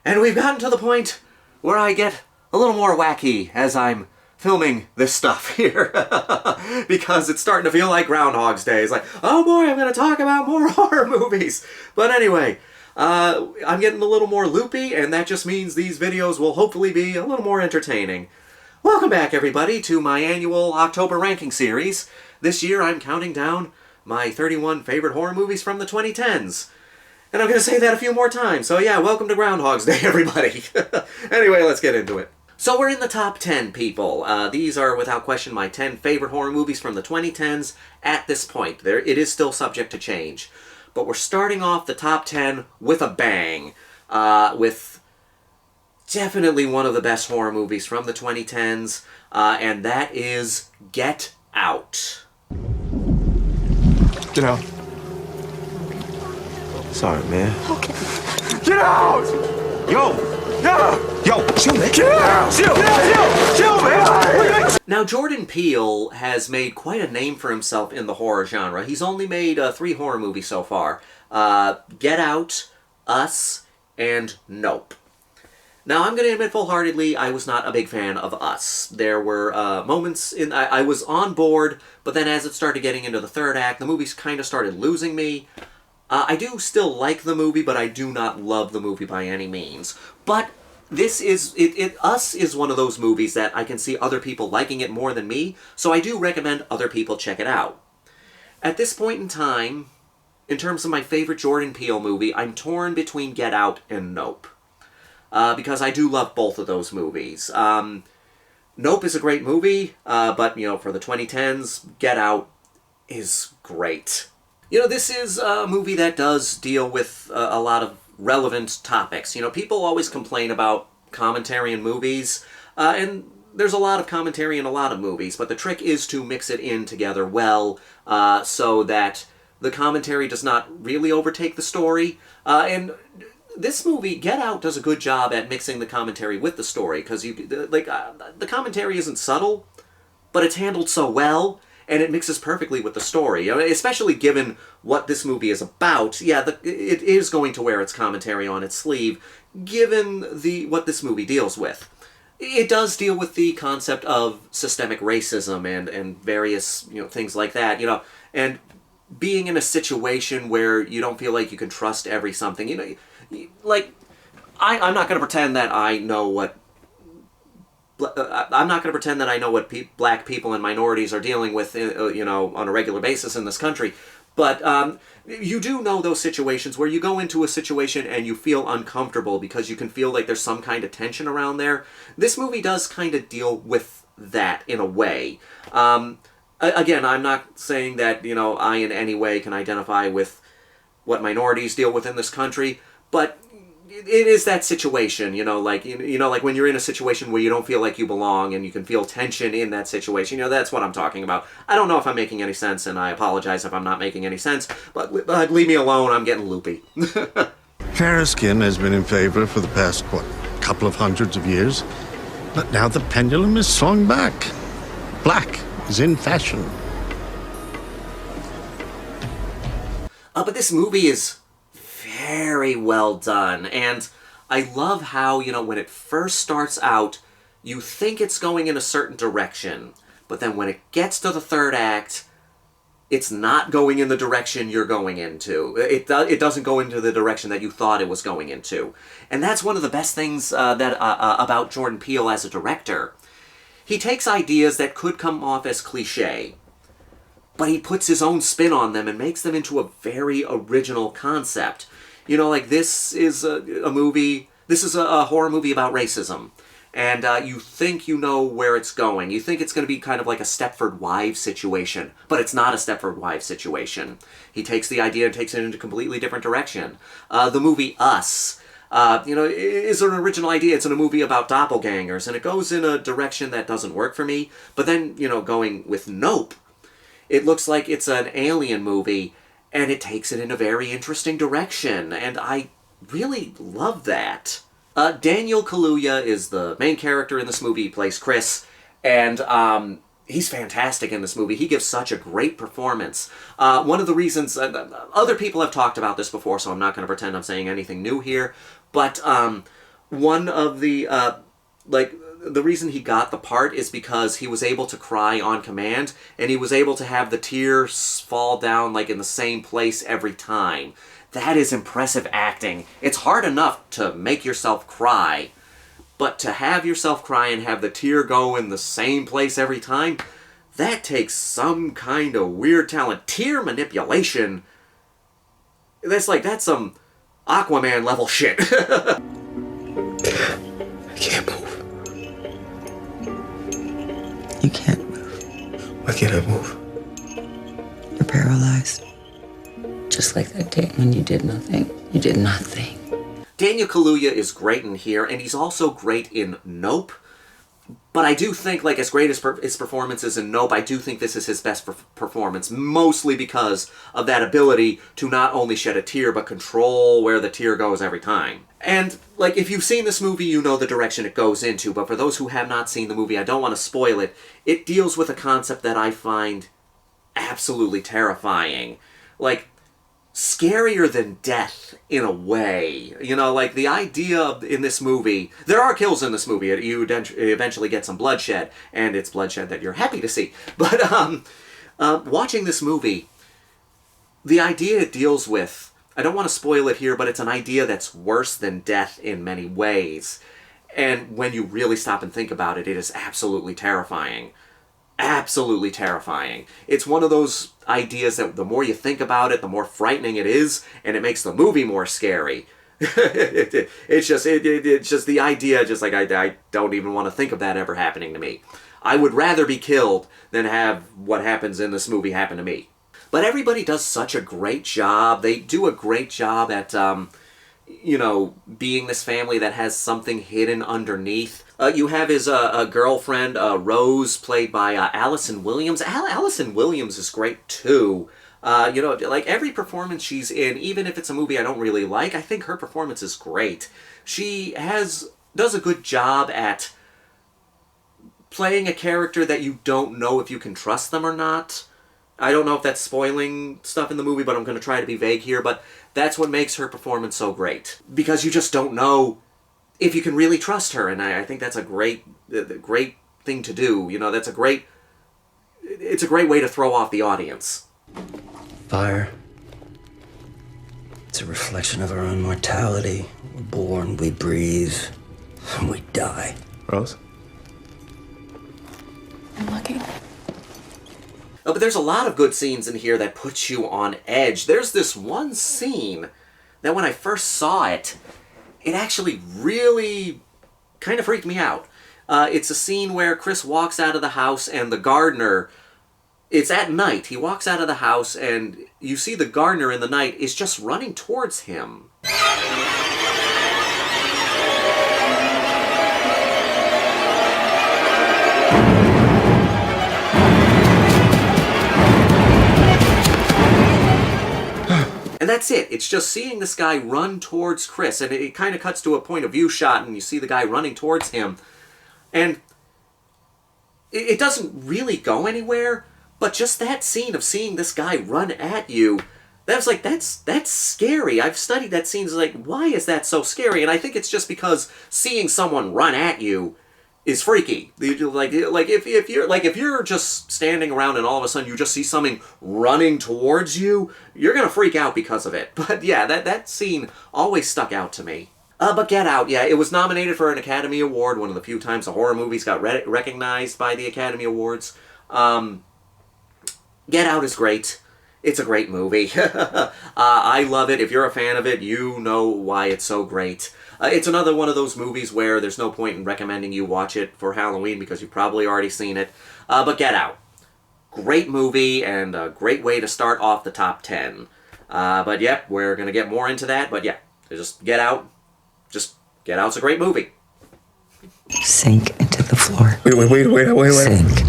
And we've gotten to the point where I get a little more wacky as I'm filming this stuff here. Because it's starting to feel like Groundhog's Day. It's like, oh boy, I'm going to talk about more horror movies. But anyway, I'm getting a little more loopy, and that just means these videos will hopefully be a little more entertaining. Welcome back, everybody, to my annual October ranking series. This year I'm counting down my 31 favorite horror movies from the 2010s. And I'm going to say that a few more times. So yeah, welcome to Groundhog's Day, everybody. Anyway, let's get into it. So we're in the top 10, people. These are, without question, my 10 favorite horror movies from the 2010s at this point. It is still subject to change. But we're starting off the top 10 with a bang. With definitely one of the best horror movies from the 2010s. And that is Get Out. Get out. Sorry, man. Okay. Get out! Yo! Yo! Chill, man! Get out! Chill, man! Now, Jordan Peele has made quite a name for himself in the horror genre. He's only made 3 horror movies so far. Get Out, Us, and Nope. Now, I'm going to admit full-heartedly, I was not a big fan of Us. There were moments in... I was on board, but then as it started getting into the third act, the movies kind of started losing me. I do still like the movie, but I do not love the movie by any means. But this is... Us is one of those movies that I can see other people liking it more than me, so I do recommend other people check it out. At this point in time, in terms of my favorite Jordan Peele movie, I'm torn between Get Out and Nope. Because I do love both of those movies. Nope is a great movie, but, you know, for the 2010s, Get Out is great. You know, this is a movie that does deal with a lot of relevant topics. You know, people always complain about commentary in movies, and there's a lot of commentary in a lot of movies, but the trick is to mix it in together well, so that the commentary does not really overtake the story, and this movie, Get Out, does a good job at mixing the commentary with the story, because the commentary isn't subtle, but it's handled so well, and it mixes perfectly with the story. You know, especially given what this movie is about. Yeah, it is going to wear its commentary on its sleeve, given what this movie deals with. It does deal with the concept of systemic racism and various, you know, things like that, you know, and being in a situation where you don't feel like you can trust every something, you know, like, I'm not going to pretend that I know what... I'm not going to pretend that I know what black people and minorities are dealing with, you know, on a regular basis in this country. But you do know those situations where you go into a situation and you feel uncomfortable because you can feel like there's some kind of tension around there. This movie does kind of deal with that in a way. Again, I'm not saying that, you know, I in any way can identify with what minorities deal with in this country, but it is that situation, you know, like when you're in a situation where you don't feel like you belong and you can feel tension in that situation, you know, that's what I'm talking about. I don't know if I'm making any sense, and I apologize if I'm not making any sense, but leave me alone, I'm getting loopy. Fairer skin has been in favor for the past, couple of hundreds of years, but now the pendulum is swung back. Black is in fashion. But this movie is very well done, and I love how, you know, when it first starts out, you think it's going in a certain direction, but then when it gets to the third act, it's not going in the direction you're going into. It doesn't go into the direction that you thought it was going into. And that's one of the best things about Jordan Peele as a director. He takes ideas that could come off as cliche, but he puts his own spin on them and makes them into a very original concept. You know, like, this is a horror movie about racism. And you think you know where it's going. You think it's going to be kind of like a Stepford Wives situation. But it's not a Stepford Wives situation. He takes the idea and takes it in a completely different direction. The movie Us, you know, is an original idea. It's in a movie about doppelgangers. And it goes in a direction that doesn't work for me. But then, you know, going with Nope, it looks like it's an alien movie. And it takes it in a very interesting direction, and I really love that. Daniel Kaluuya is the main character in this movie. He plays Chris, and he's fantastic in this movie. He gives such a great performance. One of the reasons, other people have talked about this before, so I'm not going to pretend I'm saying anything new here, but one of the, the reason he got the part is because he was able to cry on command, and he was able to have the tears fall down like in the same place every time. That is impressive acting. It's hard enough to make yourself cry, but to have yourself cry and have the tear go in the same place every time, that takes some kind of weird talent. Tear manipulation, that's some Aquaman level shit. I can't move. You can't move. Why can't I move? You're paralyzed. Just like that day when you did nothing. You did nothing. Daniel Kaluuya is great in here, and he's also great in Nope. But I do think, like, as great as his performance is in Nope, I do think this is his best performance, mostly because of that ability to not only shed a tear, but control where the tear goes every time. And, like, if you've seen this movie, you know the direction it goes into, but for those who have not seen the movie, I don't want to spoil it. It deals with a concept that I find absolutely terrifying. Like, scarier than death, in a way. You know, like, the idea in this movie... There are kills in this movie. You eventually get some bloodshed, and it's bloodshed that you're happy to see. But, watching this movie, the idea it deals with... I don't want to spoil it here, but it's an idea that's worse than death in many ways. And when you really stop and think about it, it is absolutely terrifying. Absolutely terrifying. It's one of those ideas that the more you think about it, the more frightening it is, and it makes the movie more scary. It's just the idea, just like I don't even want to think of that ever happening to me. I would rather be killed than have what happens in this movie happen to me. But everybody does such a great job. They do a great job at, you know, being this family that has something hidden underneath. You have his girlfriend, Rose, played by Allison Williams. Allison Williams is great, too. You know, like, every performance she's in, even if it's a movie I don't really like, I think her performance is great. She does a good job at playing a character that you don't know if you can trust them or not. I don't know if that's spoiling stuff in the movie, but I'm going to try to be vague here, but that's what makes her performance so great. Because you just don't know if you can really trust her, and I think that's a great thing to do. You know, it's a great way to throw off the audience. Fire. It's a reflection of our own mortality. We're born, we breathe, and we die. Rose? I'm looking. Oh, but there's a lot of good scenes in here that put you on edge. There's this one scene that when I first saw it, it actually really kind of freaked me out. It's a scene where Chris walks out of the house and the gardener... It's at night. He walks out of the house and you see the gardener in the night is just running towards him. And that's it. It's just seeing this guy run towards Chris, and it kind of cuts to a point of view shot, and you see the guy running towards him. And it doesn't really go anywhere, but just that scene of seeing this guy run at you, that's scary. I've studied that scene. It's like, why is that so scary? And I think it's just because seeing someone run at you is freaky. Like if you're just standing around and all of a sudden you just see something running towards you, you're gonna freak out because of it. But yeah, that scene always stuck out to me. But Get Out, yeah, it was nominated for an Academy Award, one of the few times the horror movies got recognized by the Academy Awards. Get Out is great. It's a great movie. I love it. If you're a fan of it, you know why it's so great. It's another one of those movies where there's no point in recommending you watch it for Halloween because you've probably already seen it. But Get Out. Great movie and a great way to start off the top 10. But yep, we're going to get more into that. But yeah, just Get Out. Just Get Out's a great movie. Sink into the floor. Wait. Sink.